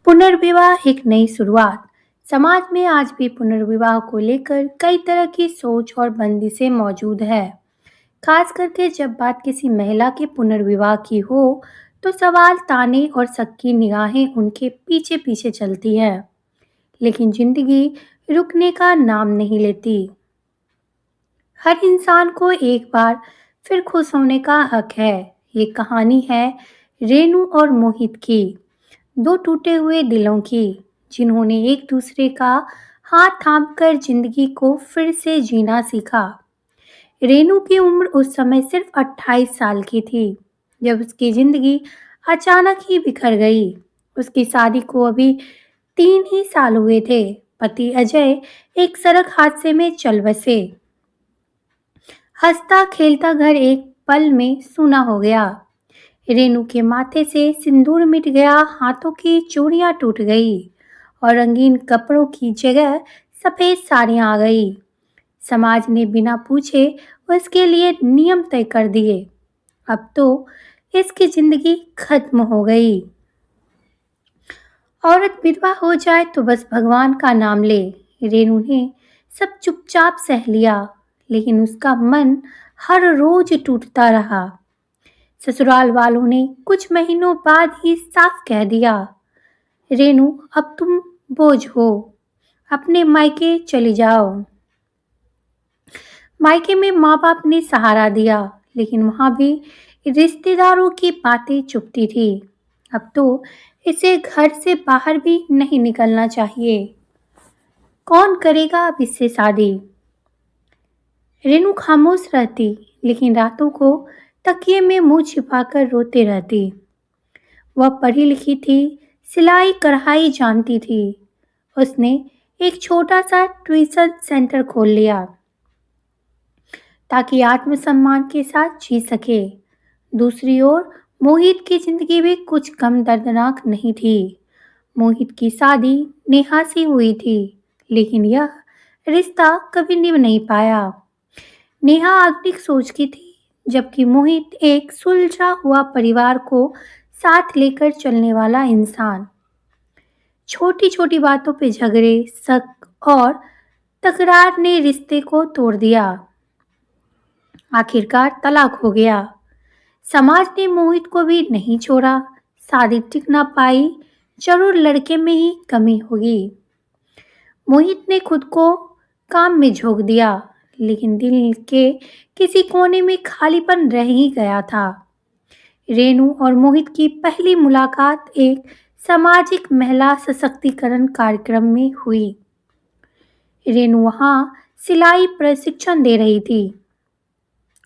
पुनर्विवाह एक नई शुरुआत। समाज में आज भी पुनर्विवाह को लेकर कई तरह की सोच और बंदिशें मौजूद है। खास करके जब बात किसी महिला के पुनर्विवाह की हो, तो सवाल, ताने और सबकी निगाहें उनके पीछे पीछे चलती है। लेकिन जिंदगी रुकने का नाम नहीं लेती। हर इंसान को एक बार फिर खुश होने का हक है। ये कहानी है रेनू और मोहित की, दो टूटे हुए दिलों की, जिन्होंने एक दूसरे का हाथ थामकर जिंदगी को फिर से जीना सीखा। रेनू की उम्र उस समय सिर्फ 28 साल की थी, जब उसकी जिंदगी अचानक ही बिखर गई। उसकी शादी को अभी 3 ही साल हुए थे। पति अजय एक सड़क हादसे में चल बसे। हंसता खेलता घर एक पल में सूना हो गया। रेनू के माथे से सिंदूर मिट गया, हाथों की चूड़ियां टूट गई और रंगीन कपड़ों की जगह सफेद साड़ियां आ गई। समाज ने बिना पूछे उसके लिए नियम तय कर दिए। अब तो इसकी जिंदगी खत्म हो गई। औरत विधवा हो जाए तो बस भगवान का नाम ले। रेनू ने सब चुपचाप सह लिया, लेकिन उसका मन हर रोज टूटता रहा। ससुराल वालों ने कुछ महीनों बाद ही साफ कह दिया, रेनू अब तुम बोझ हो, अपने मायके चली जाओ। मायके में माँ बाप ने सहारा दिया, लेकिन वहां भी रिश्तेदारों की बातें चुभती थी। अब तो इसे घर से बाहर भी नहीं निकलना चाहिए। कौन करेगा अब इससे शादी? रेनू खामोश रहती, लेकिन रातों को तकिए में मुंह छिपाकर रोते रहती। वह पढ़ी लिखी थी, सिलाई कढ़ाई जानती थी। उसने एक छोटा सा ट्यूशन सेंटर खोल लिया ताकि आत्मसम्मान के साथ जी सके। दूसरी ओर मोहित की जिंदगी भी कुछ कम दर्दनाक नहीं थी। मोहित की शादी नेहा से हुई थी, लेकिन यह रिश्ता कभी निभ नहीं पाया। नेहा आधुनिक सोच की थी, जबकि मोहित एक सुलझा हुआ परिवार को साथ लेकर चलने वाला इंसान। छोटी छोटी बातों पे झगड़े, शक और तकरार ने रिश्ते को तोड़ दिया। आखिरकार तलाक हो गया। समाज ने मोहित को भी नहीं छोड़ा। शादी टिक ना पाई, जरूर लड़के में ही कमी होगी। मोहित ने खुद को काम में झोंक दिया, लेकिन दिल के किसी कोने में खालीपन रह ही गया था। रेनू और मोहित की पहली मुलाकात एक सामाजिक महिला सशक्तिकरण कार्यक्रम में हुई। रेनू वहां सिलाई प्रशिक्षण दे रही थी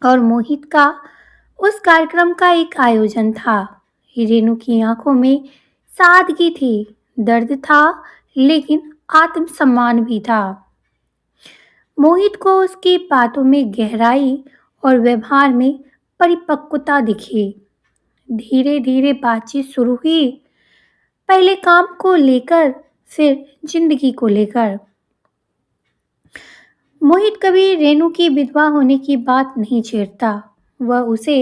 और मोहित का उस कार्यक्रम का एक आयोजन था। रेनू की आंखों में सादगी थी, दर्द था, लेकिन आत्मसम्मान भी था। मोहित को उसकी बातों में गहराई और व्यवहार में परिपक्वता दिखी। धीरे धीरे बातचीत शुरू हुई, पहले काम को लेकर, फिर जिंदगी को लेकर। मोहित कभी रेनू की विधवा होने की बात नहीं छेड़ता। वह उसे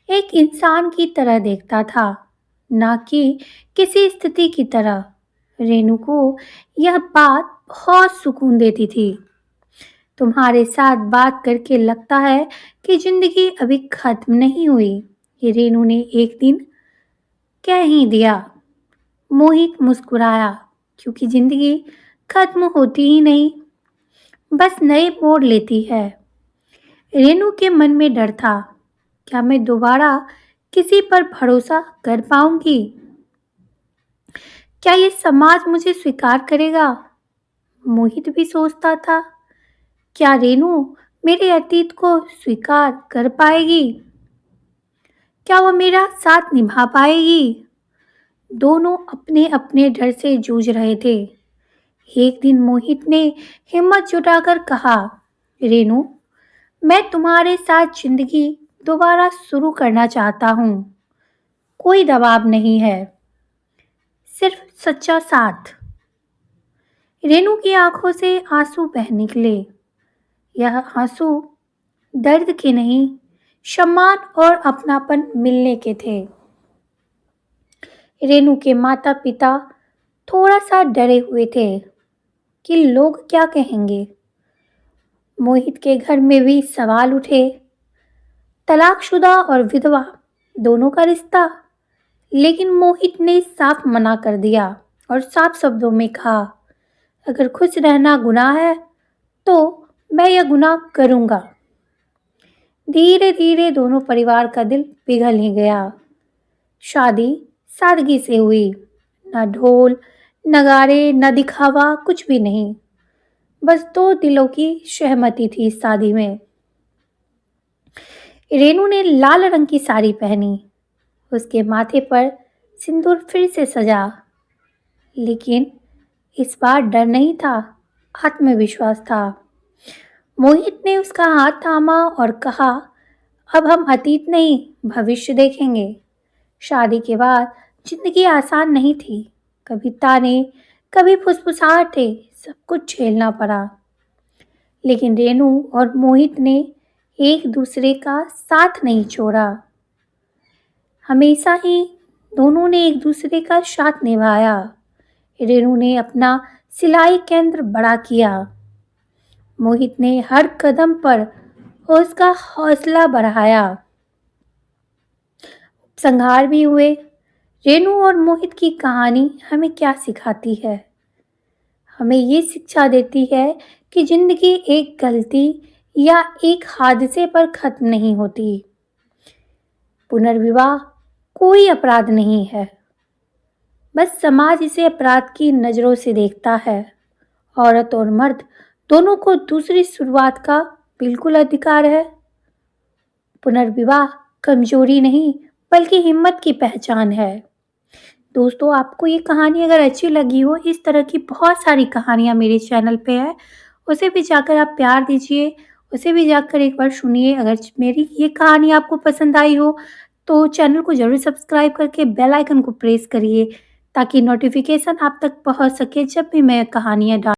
एक इंसान की तरह देखता था, ना कि किसी स्थिति की तरह। रेनू को यह बात बहुत सुकून देती थी। तुम्हारे साथ बात करके लगता है कि जिंदगी अभी खत्म नहीं हुई, ये रेनू ने एक दिन कह ही दिया। मोहित मुस्कुराया, क्योंकि जिंदगी खत्म होती ही नहीं, बस नए मोड़ लेती है। रेनू के मन में डर था, क्या मैं दोबारा किसी पर भरोसा कर पाऊंगी? क्या ये समाज मुझे स्वीकार करेगा? मोहित भी सोचता था, क्या रेनू मेरे अतीत को स्वीकार कर पाएगी? क्या वो मेरा साथ निभा पाएगी? दोनों अपने अपने डर से जूझ रहे थे। एक दिन मोहित ने हिम्मत जुटाकर कहा, रेनू, मैं तुम्हारे साथ जिंदगी दोबारा शुरू करना चाहता हूँ। कोई दबाव नहीं है, सिर्फ सच्चा साथ। रेनू की आंखों से आंसू बह निकले। यह आंसू दर्द के नहीं, सम्मान और अपनापन मिलने के थे। रेनू के माता पिता थोड़ा सा डरे हुए थे कि लोग क्या कहेंगे। मोहित के घर में भी सवाल उठे, तलाकशुदा और विधवा दोनों का रिश्ता। लेकिन मोहित ने साफ मना कर दिया और साफ शब्दों में कहा, अगर खुश रहना गुनाह है तो मैं यह गुनाह करूंगा। धीरे धीरे दोनों परिवार का दिल पिघल ही गया। शादी सादगी से हुई, न ढोल नगाड़े न दिखावा, कुछ भी नहीं। बस दो दिलों की सहमति थी इस शादी में। रेनू ने लाल रंग की साड़ी पहनी, उसके माथे पर सिंदूर फिर से सजा। लेकिन इस बार डर नहीं था, आत्मविश्वास था। मोहित ने उसका हाथ थामा और कहा, अब हम अतीत नहीं भविष्य देखेंगे। शादी के बाद जिंदगी आसान नहीं थी, कभी ताने, कभी फुसफुसाहटें, सब कुछ झेलना पड़ा। लेकिन रेनू और मोहित ने एक दूसरे का साथ नहीं छोड़ा। हमेशा ही दोनों ने एक दूसरे का साथ निभाया। रेनू ने अपना सिलाई केंद्र बड़ा किया, मोहित ने हर कदम पर उसका हौसला बढ़ाया। संघार भी हुए। रेनू और मोहित की कहानी हमें क्या सिखाती है? हमें ये शिक्षा देती है कि जिंदगी एक गलती या एक हादसे पर खत्म नहीं होती। पुनर्विवाह कोई अपराध नहीं है, बस समाज इसे अपराध की नज़रों से देखता है। औरत और मर्द दोनों को दूसरी शुरुआत का बिल्कुल अधिकार है। पुनर्विवाह कमजोरी नहीं बल्कि हिम्मत की पहचान है। दोस्तों, आपको ये कहानी अगर अच्छी लगी हो, इस तरह की बहुत सारी कहानियाँ मेरे चैनल पे है, उसे भी जाकर आप प्यार दीजिए, उसे भी जाकर एक बार सुनिए। अगर मेरी ये कहानी आपको पसंद आई हो तो चैनल को ज़रूर सब्सक्राइब करके बेल आइकन को प्रेस करिए ताकि नोटिफिकेशन आप तक पहुंच सके जब भी मैं कहानियाँ